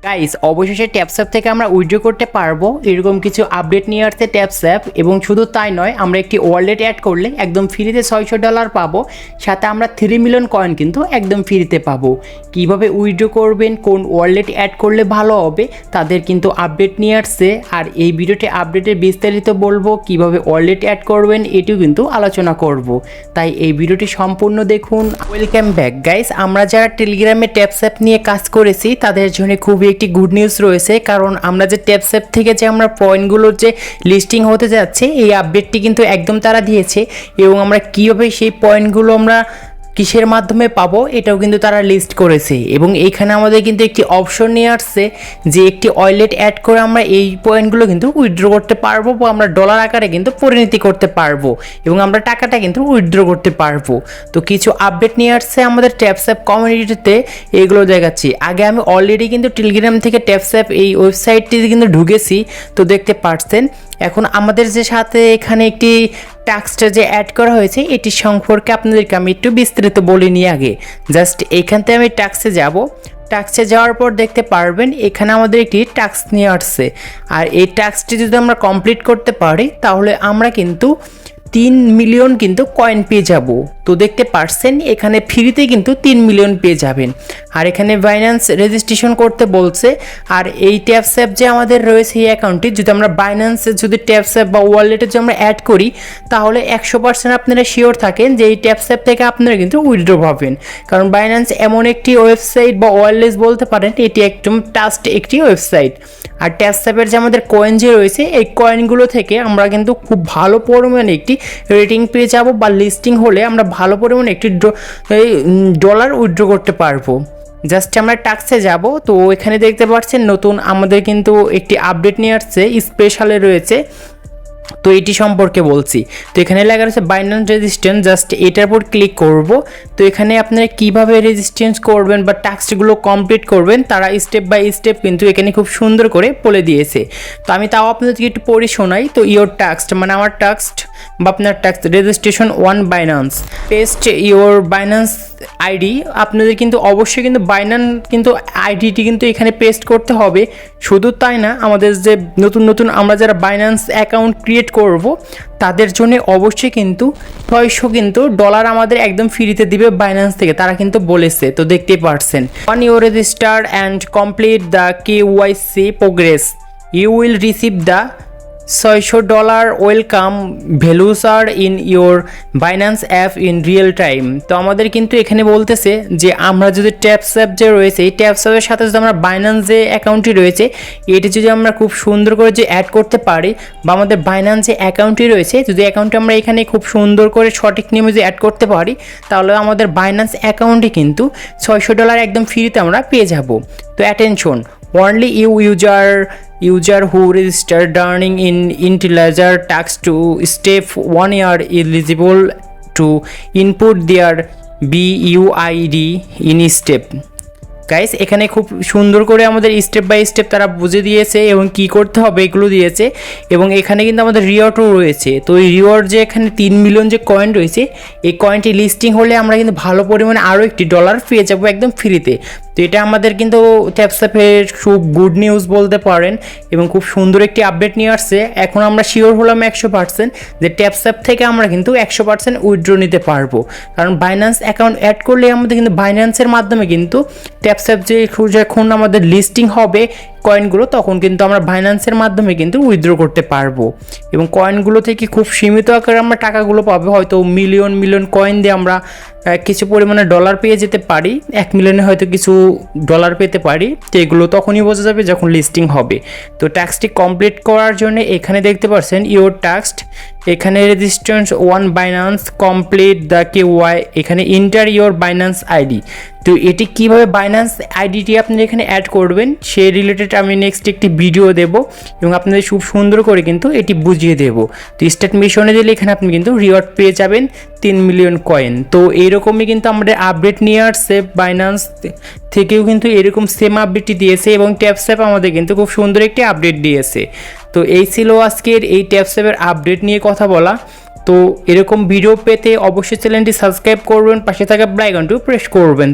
Guys অবশেষে ট্যাপস্যাপ থেকে আমরা উইথড্র করতে পারবো, এরকম কিছু আপডেট নিয়ে আসছে ট্যাপস্যাপ। এবং শুধু তাই নয়, আমরা একটি ওয়ালেট অ্যাড করলে একদম ফ্রিতে $600 পাবো, সাথে আমরা 3 মিলিয়ন কয়েন কিন্তু একদম ফ্রিতে পাবো। কিভাবে উইথড্র করবেন, কোন ওয়ালেট অ্যাড করলে ভালো হবে, তাদের কিন্তু আপডেট নিয়ে আসছে। আর এই ভিডিওতে আপডেটের বিস্তারিত বলবো, কিভাবে ওয়ালেট অ্যাড করবেন এটিও কিন্তু আলোচনা করব। তাই এই ভিডিওটি সম্পূর্ণ দেখুন। Welcome back guys. আমরা যারা টেলিগ্রামে ট্যাপস্যাপ নিয়ে কাজ করেছি তাদের জন্য খুবই একটি গুড নিউজ রয়েছে, কারণ আমরা যে ট্যাপস্যাপ থেকে যে আমরা পয়েন্টগুলোর যে লিস্টিং হতে যাচ্ছে এই আপডেটটি কিন্তু একদম তারা দিয়েছে। এবং আমরা কীভাবে সেই পয়েন্টগুলো আমরা কিসের মাধ্যমে পাবো এটাও কিন্তু তারা লিস্ট করেছে। এবং এইখানে আমাদের কিন্তু একটি অপশন নিয়ে আসছে যে একটি ওয়ালেট অ্যাড করে আমরা এই পয়েন্টগুলো কিন্তু উইথড্র করতে পারবো, বা আমরা ডলার আকারে কিন্তু পরিণতি করতে পারবো এবং আমরা টাকাটা কিন্তু উইথড্র করতে পারবো। তো কিছু আপডেট নিয়ে আসছে আমাদের ট্যাপস্যাপ কমিউনিটিতে, এগুলো দেখাচ্ছি। আগে আমি অলরেডি কিন্তু টেলিগ্রাম থেকে ট্যাপস্যাপ এই ওয়েবসাইটটিতে কিন্তু ঢুকেছি, তো দেখতে পাচ্ছেন। এখন আমাদের যে সাথে এখানে একটি টাস্কটা যে অ্যাড করা হয়েছে এটি সম্পর্কে আপনাদেরকে আমি একটু বিস্তারিত বলে নিই। আগে জাস্ট এখান থেকে আমি টাস্কে যাব। টাস্কে যাওয়ার পর দেখতে পারবেন এখানে আমাদের একটি টাস্ক নিয়ে আসছে। আর এই টাস্কটি যদি আমরা কমপ্লিট করতে পারি তাহলে আমরা কিন্তু 3 মিলিয়ন কিন্তু কয়েন পেয়ে যাব। তো দেখতে পারছেন এখানে ফ্রিতে কিন্তু 3 মিলিয়ন পেয়ে যাবেন। আর এখানে বাইন্যান্স রেজিস্ট্রেশন করতে বলছে। আর এই ট্যাপস্যাপ যে আমাদের রয়েছে এই অ্যাকাউন্টটি যদি আমরা বাইন্যান্সে যদি ট্যাপস্যাপ বা ওয়ালেটে যদি আমরা অ্যাড করি তাহলে 100% আপনারা শিওর থাকেন যে এই ট্যাপস্যাপ থেকে আপনারা কিন্তু উইথড্র পাবেন। কারণ বাইন্যান্স এমন একটি ওয়েবসাইট বা ওয়ালেট বলতে পারেন, এটি একদম ট্রাস্ট একটি ওয়েবসাইট। আর ট্যাপস্যাপের যে আমাদের কয়েন যে রয়েছে এই কয়েনগুলো থেকে আমরা কিন্তু খুব ভালো পরিমাণে একটি রেটিং পেয়ে যাব, বা লিস্টিং হলে আমরা ভালো পরিমাণে একটি ডলার উইথড্র করতে পারবো। জাস্ট আমরা টাস্কে যাব। তো এখানে দেখতে পাচ্ছেন নতুন আমাদের কিন্তু একটি আপডেট নিয়ে আসছে, স্পেশালে রয়েছে। তো এটি সম্পর্কে বলছি। তো এখানে লেখা রয়েছে বাইন্যান্স রেজিস্ট্যান্স, জাস্ট এটার উপর ক্লিক করব। তো এখানে আপনারা কিভাবে রেজিস্ট্যান্স করবেন বা টাস্কগুলো কমপ্লিট করবেন তারা স্টেপ বাই স্টেপ কিন্তু এখানে খুব সুন্দর করে বলে দিয়েছে। তো আমি তাও আপনাদেরকে একটু পড়ে শোনাই। তো ইওর টাস্ক মানে আমার টাস্ক বা আপনার task registration one Binance, paste your Binance ID. আপনাদের কিন্তু অবশ্যই কিন্তু বাইন্যান্স কিন্তু আইডিটি কিন্তু এখানে পেস্ট করতে হবে। শুধু তাই না, আমাদের যে নতুন আমরা যারা বাইন্যান্স অ্যাকাউন্ট ক্রিয়েট করব তাদের জন্য অবশ্যই কিন্তু $600 কিন্তু ডলার আমাদের একদম ফ্রিতে দিবে বাইন্যান্স থেকে, তারা কিন্তু বলেছে। তো দেখতেই পারছেন, one you register and complete the KYC progress you will receive the $600 welcome values আর in your Binance app in real time. তো আমাদের কিন্তু এখানে বলতেছে যে আমরা যদি ট্যাপস্যাপ যে রয়েছে এই ট্যাপস্যাপের সাথে যদি আমরা বাইন্যান্স যে অ্যাকাউন্টটি রয়েছে এটি যদি আমরা খুব সুন্দর করে যে অ্যাড করতে পারি, বা আমাদের বাইন্যান্স যে অ্যাকাউন্টটি রয়েছে যদি অ্যাকাউন্টটি আমরা এখানে খুব সুন্দর করে সঠিক নিয়মে যে অ্যাড করতে পারি তাহলে আমাদের বাইন্যান্স অ্যাকাউন্টে কিন্তু $600 একদম ফ্রিতে আমরা পেয়ে যাব। তো attention, only user who register during in Intelliger tax to step 1 are eligible to input their BUID in step. Guys এখানে খুব সুন্দর করে আমাদের স্টেপ বাই স্টেপ তারা বুঝে দিয়েছে এবং কি করতে হবে এগুলো দিয়েছে। এবং এখানে কিন্তু আমাদের রিওয়ার্ডও রয়েছে। তো এই রিওয়ার্ড যে এখানে 3 মিলিয়ন যে কয়েন রয়েছে এই কয়েনটি লিস্টিং হলে আমরা কিন্তু ভালো পরিমাণে আরও একটি ডলার পেয়ে যাবো একদম ফ্রিতে। তো এটা আমাদের কিন্তু ট্যাপস্যাপের খুব গুড নিউজ বলতে পারেন এবং খুব সুন্দর একটি আপডেট নিয়ে আসছে। এখন আমরা শিওর হলাম 100% যে ট্যাপস্যাপ থেকে আমরা কিন্তু 100% উইথড্র নিতে পারবো। কারণ বাইন্যান্স অ্যাকাউন্ট অ্যাড করলে আমাদের কিন্তু বাইন্যান্সের মাধ্যমে কিন্তু ট্যাপস্যাপ যে যখন আমাদের লিস্টিং হবে কয়েনগুলো তখন কিন্তু আমরা বাইন্যান্সের মাধ্যমে কিন্তু উইথড্র করতে পারবো। এবং কয়েনগুলো থেকে খুব সীমিত আকারে আমরা টাকাগুলো পাবো, হয়তো মিলিয়ন কয়েন দিয়ে আমরা কিছু পরিমাণে ডলার পেয়ে যেতে পারি, 1 মিলিয়নে হয়তো কিছু ডলার পেতে পারি। তো এগুলো তখনই বোঝা যাবে যখন লিস্টিং হবে। তো টাস্কটি কমপ্লিট করার জন্য এখানে দেখতে পাচ্ছেন ইওর টাস্ক, এখানে registration one Binance complete the KY, এখানে ইন্টার ইওর বাইন্যান্স আইডি। তো এটি কিভাবে বাইন্যান্স আইডিটি আপনি এখানে অ্যাড করবেন সেই রিলেটেড আমি নেক্সট একটি ভিডিও দেব এবং আপনাদের খুব সুন্দর করে কিন্তু এটি বুঝিয়ে দেব। তো স্টার্ট মিশনে দিলে এখানে আপনি কিন্তু রিওয়ার্ড পেয়ে যাবেন 3 মিলিয়ন কয়েন। তো এইরকমই কিন্তু আমাদের আপডেট নিয়ে আসছে, বাইন্যান্স থেকেও কিন্তু এরকম সেম আপডেটটি দিয়েছে এবং ট্যাপস্যাপ আমাদের কিন্তু খুব সুন্দর একটি আপডেট দিয়েছে। তো এই ছিল আজকের এই ট্যাপস্যাপের আপডেট নিয়ে কথা বলা। তো এরকম ভিডিও পেতে অবশ্যই চ্যানেলটি সাবস্ক্রাইব করবেন, পাশে থাকা বেল আইকনটি প্রেস করবেন।